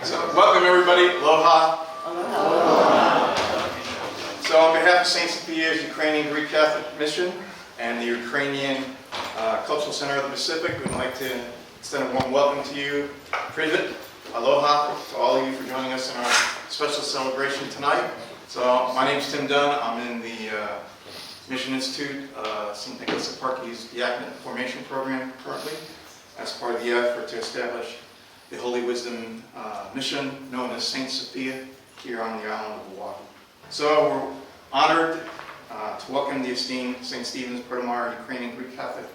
So, welcome everybody. Aloha. Aloha. So, on behalf of St. Sophia's Ukrainian Greek Catholic Mission and the Ukrainian Cultural Center of the Pacific, we'd like to extend a warm welcome to you. Privet. Aloha to all of you for joining us in our special celebration tonight. So, my name is Tim Dunn. I'm in the Mission Institute, St. Nicholas of Parkey's Diaconate Formation Program currently, as part of the effort to establish the Holy Wisdom mission known as St. Sophia here on the island of Oahu. So we're honored to welcome the esteemed St. Stephen's Puerto Ukrainian Greek Catholic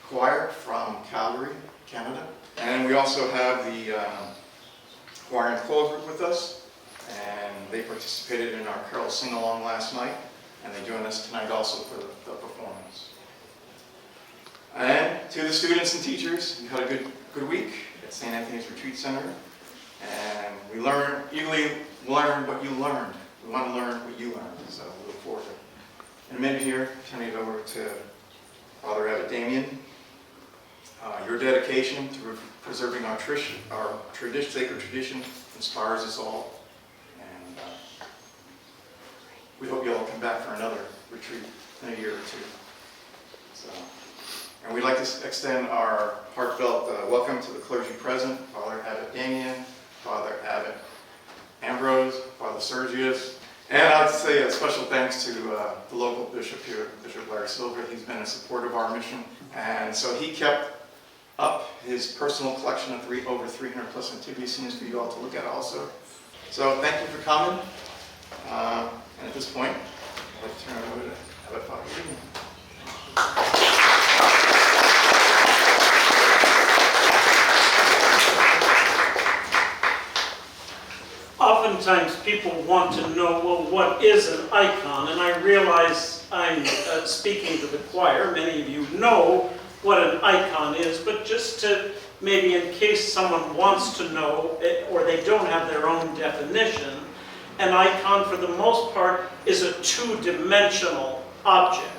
Choir from Calgary, Canada. And we also have the choir and choral group with us, and they participated in our carol sing-along last night, and they join us tonight also for the performance. And to the students and teachers, you had a good week at St. Anthony's Retreat Center, and we usually learn what you learned. We want to learn what you learned, so we look forward to it. In a minute here, turning it over to Father Abbot Damian. Your dedication to preserving our sacred tradition inspires us all, and we hope you all come back for another retreat in a year or two. So. And we'd like to extend our heartfelt welcome to the clergy present, Father Abbot Damian, Father Abbot Ambrose, Father Sergius, and I'd say a special thanks to the local bishop here, Bishop Larry Silver. He's been in support of our mission, and so he kept up his personal collection of over 300 plus antiquities for you all to look at also. So thank you for coming, and at this point, I'd like to turn it over to Abbot Father Damian. Oftentimes people want to know, well, what is an icon? And I realize I'm speaking to the choir. Many of you know what an icon is, but just to maybe in case someone wants to know or they don't have their own definition, an icon for the most part is a two-dimensional object.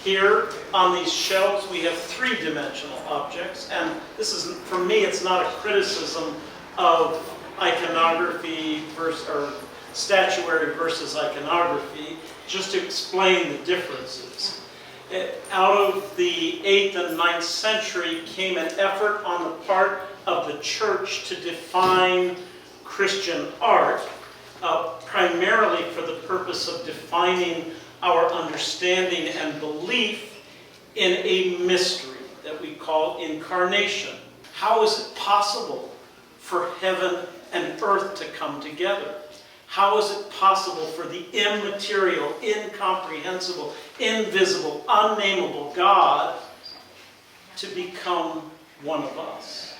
Here on these shelves we have three-dimensional objects, and this is, for me, it's not a criticism of iconography or statuary versus iconography, just to explain the differences. Out of the 8th and 9th century came an effort on the part of the church to define Christian art, primarily for the purpose of defining our understanding and belief in a mystery that we call incarnation. How is it possible for heaven and earth to come together? How is it possible for the immaterial, incomprehensible, invisible, unnameable God to become one of us?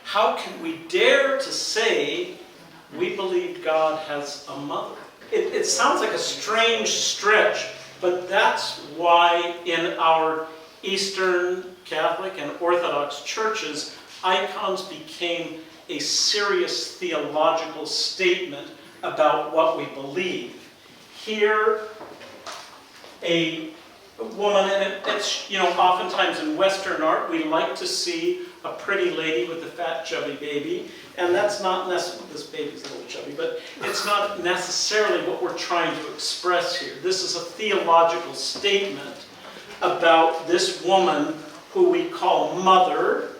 How can we dare to say we believe God has a mother? It sounds like a strange stretch, but that's why in our Eastern Catholic and Orthodox churches, icons became a serious theological statement about what we believe. Here, a woman, and it's, oftentimes in Western art, we like to see a pretty lady with a fat, chubby baby, and that's not necessarily, this baby's a little chubby, but it's not necessarily what we're trying to express here. This is a theological statement about this woman who we call Mother,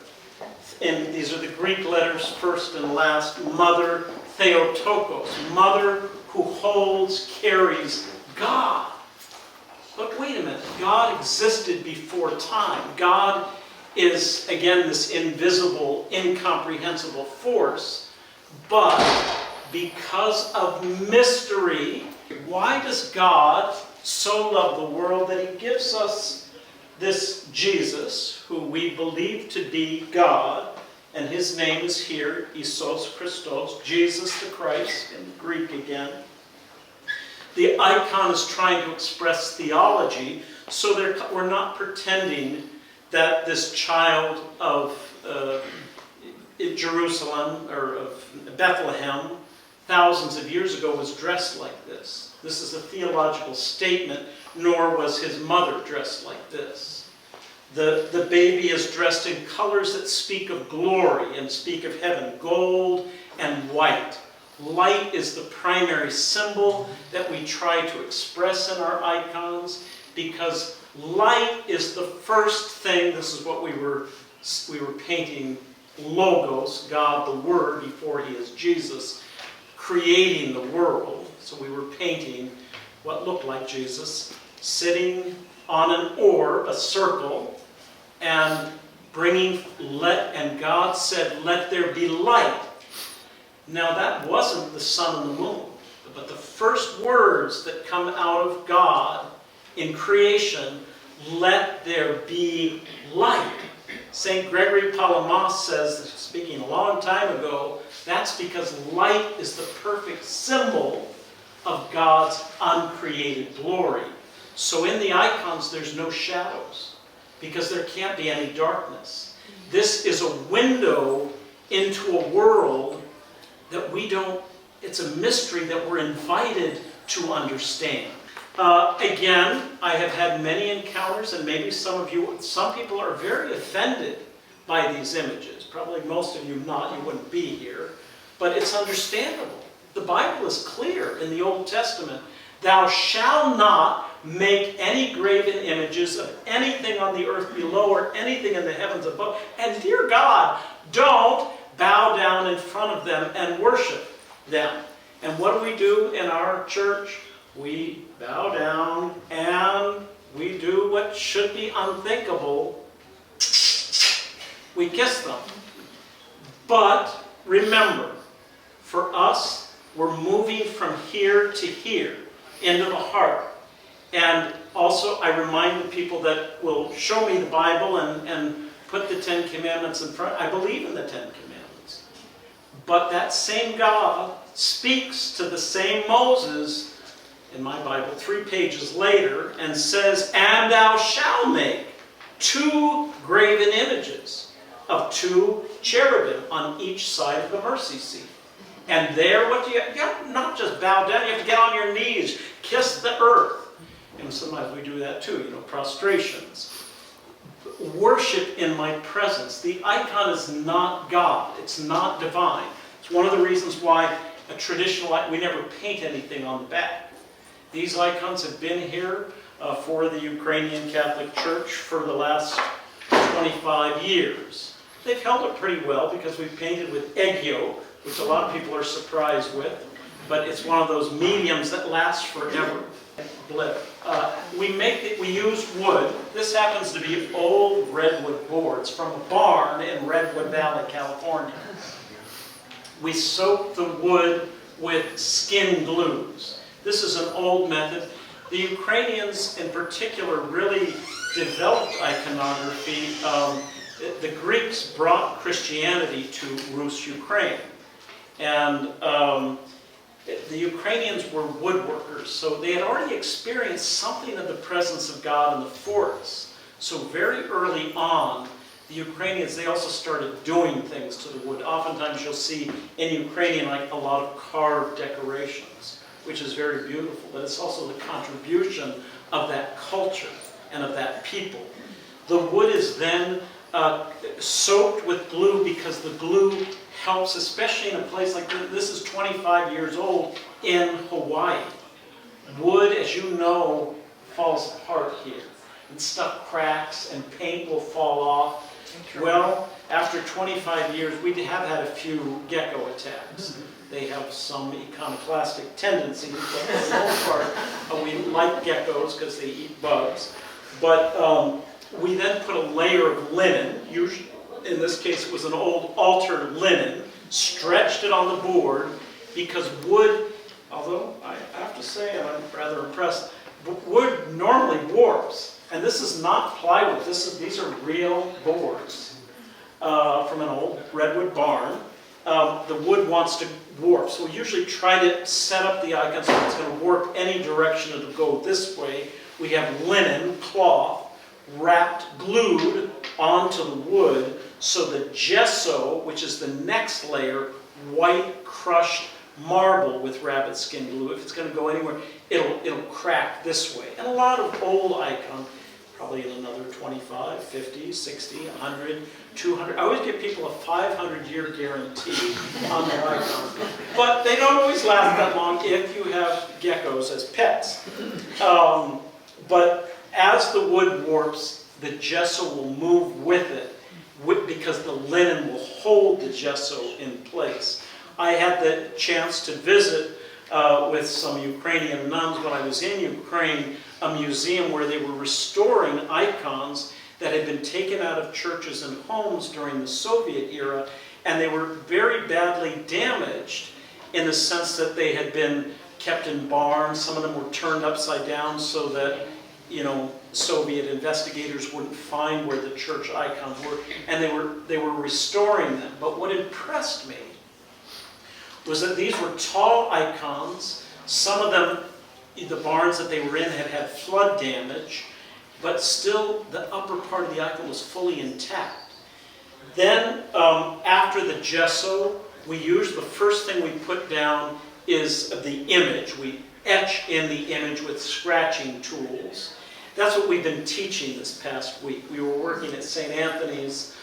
and these are the Greek letters first and last, Mother Theotokos, Mother who holds, carries God. But wait a minute, God existed before time. God is, again, this invisible, incomprehensible force, but because of mystery, why does God so love the world that he gives us this Jesus, who we believe to be God, and his name is here, Isos Christos, Jesus the Christ, in Greek again. The icon is trying to express theology, so we're not pretending that this child of Jerusalem, or of Bethlehem, thousands of years ago was dressed like this. This is a theological statement, nor was his mother dressed like this. The baby is dressed in colors that speak of glory and speak of heaven, gold and white. Light is the primary symbol that we try to express in our icons, because light is the first thing. This is what we were painting, Logos, God the Word, before he is Jesus, creating the world. So we were painting what looked like Jesus sitting on an orb, a circle, and and God said, "Let there be light." Now that wasn't the sun and the moon, but the first words that come out of God in creation, "Let there be light." St. Gregory Palamas says, speaking a long time ago, that's because light is the perfect symbol of God's uncreated glory. So in the icons there's no shadows, because there can't be any darkness. This is a window into a world that it's a mystery that we're invited to understand. Again, I have had many encounters, and maybe some people are very offended by these images. Probably most of you not, you wouldn't be here. But it's understandable. The Bible is clear in the Old Testament. "Thou shalt not make any graven images of anything on the earth below or anything in the heavens above." And dear God, don't bow down in front of them and worship them. And what do in our church? We bow down and we do what should be unthinkable. We kiss them. But remember, for us, we're moving from here to here, into the heart. And also, I remind the people that will show me the Bible and put the Ten Commandments in front. I believe in the Ten Commandments. But that same God speaks to the same Moses, in my Bible, 3 pages later, and says, "And thou shalt make 2 graven images of 2 cherubim on each side of the mercy seat." And there, what do you have to not just bow down, you have to get on your knees, kiss the earth. And sometimes we do that too, prostrations. Worship in my presence. The icon is not God. It's not divine. It's one of the reasons why a traditional, we never paint anything on the back. These icons have been here for the Ukrainian Catholic Church for the last 25 years. They've held it pretty well because we've painted with egg yolk, which a lot of people are surprised with, but it's one of those mediums that lasts forever. We use wood. This happens to be old redwood boards from a barn in Redwood Valley, California. We soak the wood with skin glues. This is an old method. The Ukrainians in particular really developed iconography. The Greeks brought Christianity to Rus, Ukraine. And the Ukrainians were woodworkers, so they had already experienced something of the presence of God in the forest. So very early on, the Ukrainians, they also started doing things to the wood. Oftentimes you'll see in Ukrainian like a lot of carved decorations, which is very beautiful, but it's also the contribution of that culture and of that people. The wood is then soaked with glue because the glue helps, especially in a place like this. This is 25 years old in Hawaii. Wood, as you know, falls apart here. And stuff cracks and paint will fall off. Well, after 25 years, we have had a few gecko attacks. They have some iconoclastic tendencies, but for the most part, we like geckos because they eat bugs. But we then put a layer of linen, usually, in this case it was an old altar linen, stretched it on the board, because wood, although I have to say I'm rather impressed, wood normally warps. And this is not plywood, these are real boards from an old redwood barn. The wood wants to warp, so we usually try to set up the icon so it's going to warp any direction. It'll go this way. We have linen, cloth, wrapped, glued onto the wood, so the gesso, which is the next layer, white crushed marble with rabbit skin glue, if it's going to go anywhere, it'll crack this way. And a lot of old icons probably in another 25, 50, 60, 100, 200. I always give people a 500-year guarantee on their icon. But they don't always last that long if you have geckos as pets. But as the wood warps, the gesso will move with it because the linen will hold the gesso in place. I had the chance to visit with some Ukrainian nuns when I was in Ukraine, a museum where they were restoring icons that had been taken out of churches and homes during the Soviet era, and they were very badly damaged in the sense that they had been kept in barns. Some of them were turned upside down so that, you know, Soviet investigators wouldn't find where the church icons were, and they were restoring them. But what impressed me was that these were tall icons. Some of them, the barns that they were in had had flood damage, but still the upper part of the icon was fully intact. Then after the gesso, the first thing we put down is the image. We etch in the image with scratching tools. That's what we've been teaching this past week. We were working at St. Anthony's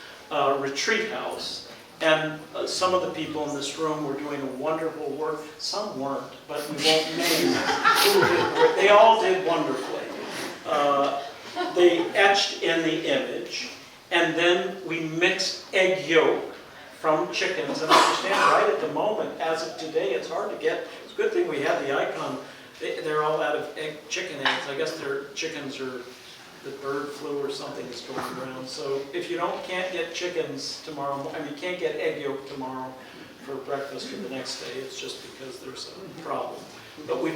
retreat house, and some of the people in this room were doing a wonderful work. Some weren't, but we won't name who did work. They all did wonderfully. They etched in the image, and then we mixed egg yolk from chickens. And understand, right at the moment, as of today, it's hard to get. It's a good thing we have the icon. They're all out of chicken eggs. I guess their chickens are, the bird flu or something is going around. So if you can't get chickens tomorrow, you can't get egg yolk tomorrow for breakfast or the next day, it's just because there's a problem. But we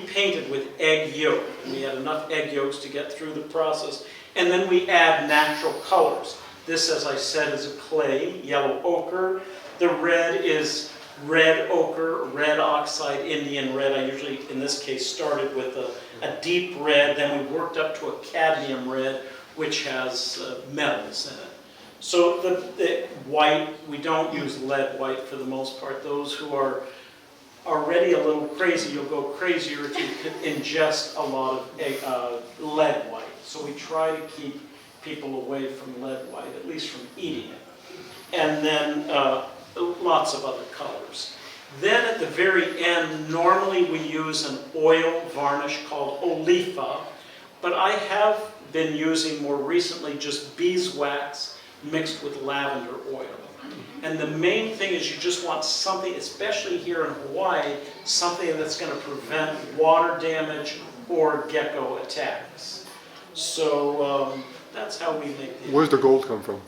painted with egg yolk. We had enough egg yolks to get through the process. And then we add natural colors. This, as I said, is a clay, yellow ochre. The red is red ochre, red oxide, Indian red. I usually, in this case, started with a deep red, then we worked up to a cadmium red, which has metals in it. So the white, we don't use lead white for the most part. Those who are already a little crazy, you'll go crazier if you ingest a lot of lead white. So we try to keep people away from lead white, at least from eating it. And then lots of other colors. Then at the very end, normally we use an oil varnish called Olifa, but I have been using more recently just beeswax mixed with lavender oil. And the main thing is you just want something, especially here in Hawaii, something that's going to prevent water damage or gecko attacks. So that's how we make the. Where's the gold come from?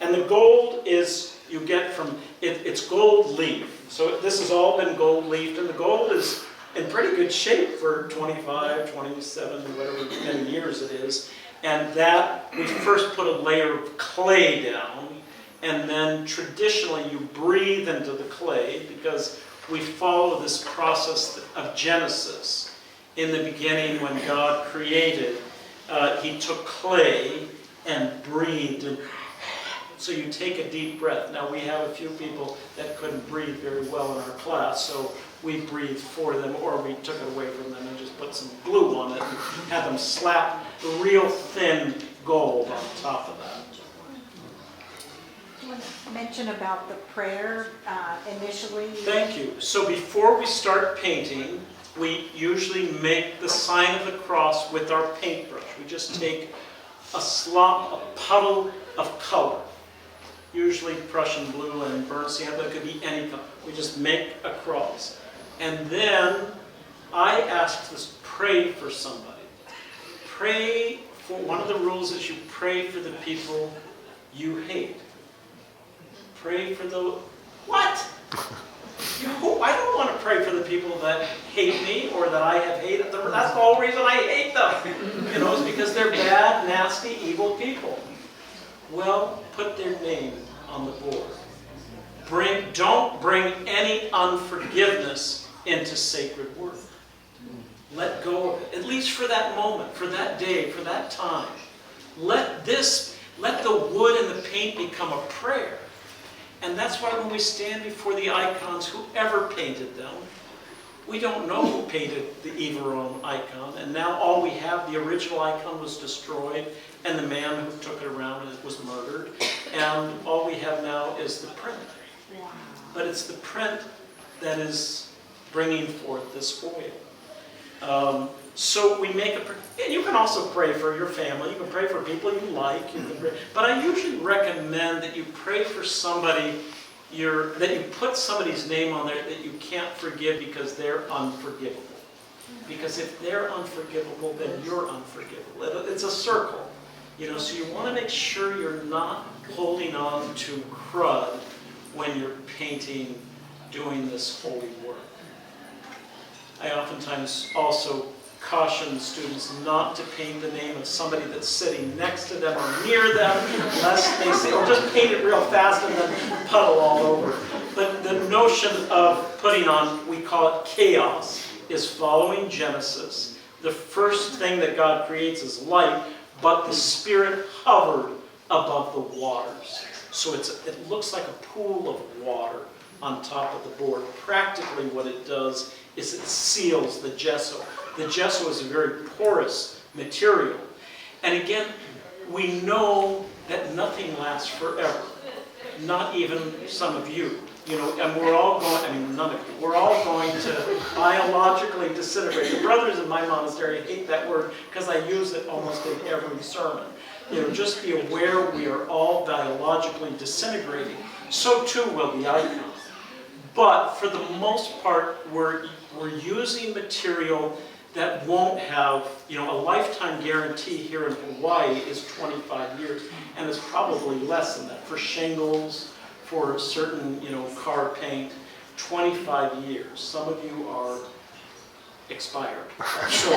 And the gold is, you get from, it's gold leaf. So this has all been gold leafed, and the gold is in pretty good shape for 25, 27, whatever many years it is. And that, we first put a layer of clay down, and then traditionally you breathe into the clay because we follow this process of Genesis. In the beginning, when God created, he took clay and breathed. And so you take a deep breath. Now we have a few people that couldn't breathe very well in our class, so we breathed for them, or we took it away from them and just put some glue on it and had them slap real thin gold on top of that. Do you want to mention about the prayer initially? Thank you. So before we start painting, we usually make the sign of the cross with our paintbrush. We just take a puddle of color, usually Prussian blue and burnt sienna, but it could be any color. We just make a cross. And then I ask to pray for somebody. Pray for, one of the rules is you pray for the people you hate. Pray for the, what? I don't want to pray for the people that hate me or that I have hated them. That's the whole reason I hate them. You know, it's because they're bad, nasty, evil people. Well, put their name on the board. Don't bring any unforgiveness into sacred work. Let go of it, at least for that moment, for that day, for that time. Let the wood and the paint become a prayer. And that's why when we stand before the icons, whoever painted them, We don't know who painted the Everone icon, and now all we have, the original icon was destroyed, and the man who took it around was murdered, and all we have now is the print. Wow. But it's the print that is bringing forth this oil. So we make and you can also pray for your family, you can pray for people you like, but I usually recommend that you pray for somebody that you put somebody's name on there that you can't forgive because they're unforgivable. Because if they're unforgivable, then you're unforgivable. It's a circle. So you want to make sure you're not holding on to crud when you're painting, doing this holy work. I oftentimes also caution students not to paint the name of somebody that's sitting next to them or near them, lest they say, or just paint it real fast and then puddle all over. But the notion of putting on, we call it chaos, is following Genesis. The first thing that God creates is light, but the Spirit hovered above the waters. So it looks like a pool of water on top of the board. Practically what it does is it seals the gesso. The gesso is a very porous material. And again, we know that nothing lasts forever. Not even some of you. And we're all going, none of you, we're all going to biologically disintegrate. The brothers in my monastery hate that word because I use it almost in every sermon. Just be aware we are all biologically disintegrating. So too will the icon. But for the most part, we're using material that won't have, a lifetime guarantee here in Hawaii is 25 years, and it's probably less than that. For shingles, for certain, car paint, 25 years. Some of you are expired. So,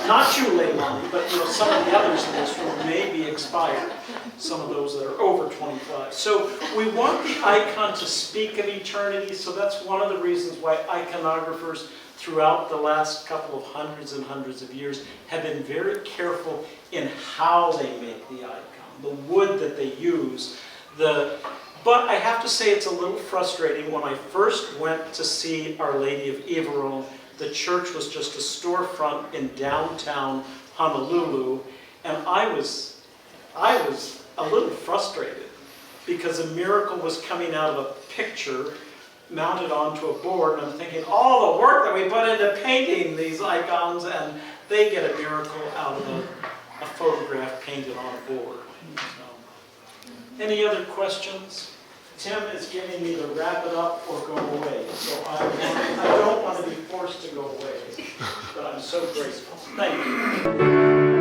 not you, Leilani, but some of the others in this room may be expired. Some of those that are over 25. So we want the icon to speak of eternity, so that's one of the reasons why iconographers throughout the last couple of hundreds and hundreds of years have been very careful in how they make the icon, the wood that they use. But I have to say it's a little frustrating. When I first went to see Our Lady of Everone, the church was just a storefront in downtown Honolulu, and I was a little frustrated because a miracle was coming out of a picture mounted onto a board, and I'm thinking, all the work that we put into painting these icons, and they get a miracle out of a photograph painted on a board. So, any other questions? Tim is giving me the wrap it up or go away, so I don't want to be forced to go away, but I'm so grateful. Thank you.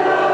Oh,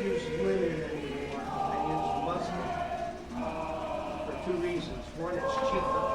use linen anymore. I use muslin for two reasons. One, it's cheaper,